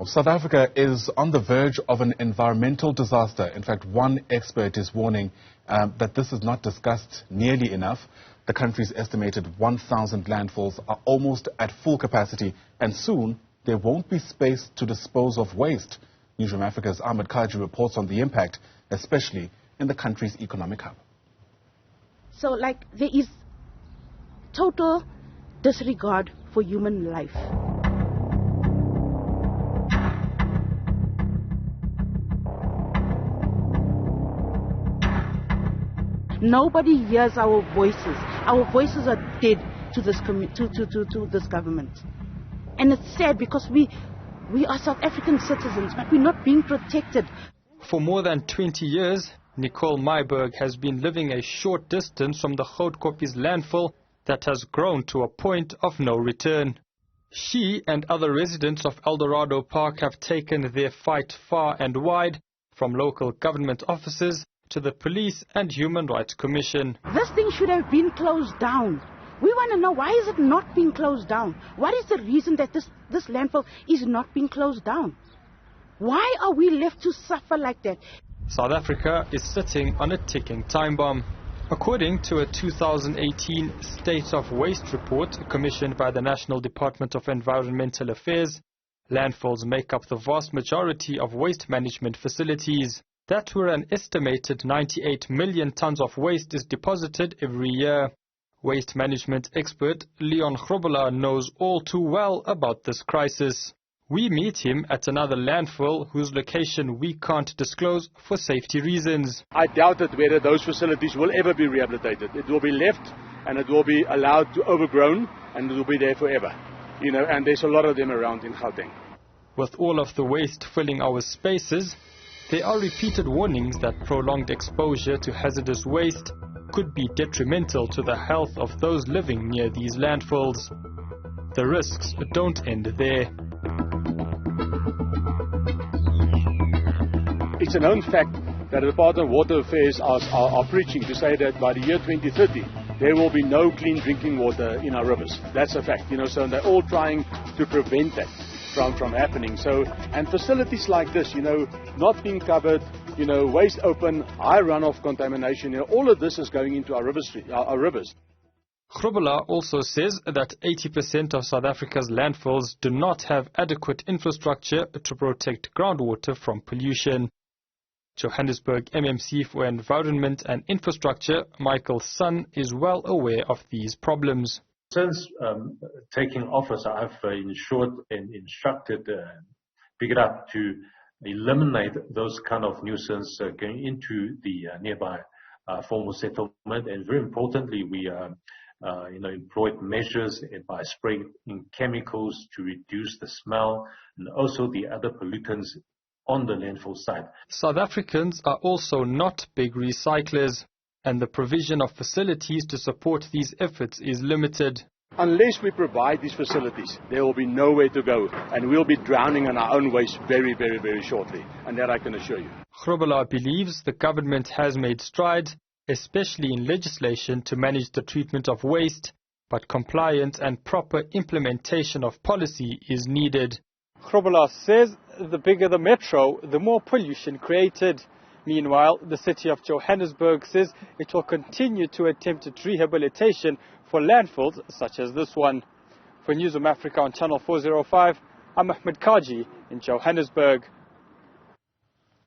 South Africa is on the verge of an environmental disaster. In fact, one expert is warning that this is not discussed nearly enough. The country's estimated 1,000 landfills are almost at full capacity, and soon there won't be space to dispose of waste. Newzroom Afrika's Ahmed Kajee reports on the impact, especially in the country's economic hub. So, there is total disregard for human life. Nobody hears our voices. Our voices are dead to this to this government. And it's sad because we are South African citizens, but we're not being protected. For more than 20 years, Nicole Myberg has been living a short distance from the Grootkopies landfill that has grown to a point of no return. She and other residents of Eldorado Park have taken their fight far and wide, from local government offices to the Police and Human Rights Commission. This thing should have been closed down. We want to know, why is it not being closed down? What is the reason that this landfill is not being closed down? Why are we left to suffer like that? South Africa is sitting on a ticking time bomb. According to a 2018 State of Waste report commissioned by the National Department of Environmental Affairs, landfills make up the vast majority of waste management facilities. That's where an estimated 98 million tons of waste is deposited every year. Waste management expert Leon Grobbelaar knows all too well about this crisis. We meet him at another landfill whose location we can't disclose for safety reasons. I doubt it whether those facilities will ever be rehabilitated. It will be left and it will be allowed to overgrown and it will be there forever. And there's a lot of them around in Gauteng. With all of the waste filling our spaces, there are repeated warnings that prolonged exposure to hazardous waste could be detrimental to the health of those living near these landfills. The risks don't end there. It's a known fact that the Department of Water Affairs are preaching to say that by the year 2030 there will be no clean drinking water in our rivers. That's a fact, so they're all trying to prevent that from happening. And facilities like this, not being covered, waste open, high runoff contamination, all of this is going into our rivers. Grobbelaar also says that 80% of South Africa's landfills do not have adequate infrastructure to protect groundwater from pollution. Johannesburg MMC for Environment and Infrastructure, Michael Sun, is well aware of these problems. Since taking office, I have ensured and instructed Pick It Up to eliminate those kind of nuisance going into the nearby formal settlement. And very importantly, we employed measures by spraying chemicals to reduce the smell and also the other pollutants on the landfill site. South Africans are also not big recyclers, and the provision of facilities to support these efforts is limited. Unless we provide these facilities, there will be nowhere to go, and we'll be drowning in our own waste very, very, very shortly, and that I can assure you. Grobbelaar believes the government has made strides, especially in legislation to manage the treatment of waste, but compliant and proper implementation of policy is needed. Grobbelaar says the bigger the metro, the more pollution created. Meanwhile, the city of Johannesburg says it will continue to attempt rehabilitation for landfills such as this one. For Newzroom Afrika on Channel 405, I'm Ahmed Kajee in Johannesburg.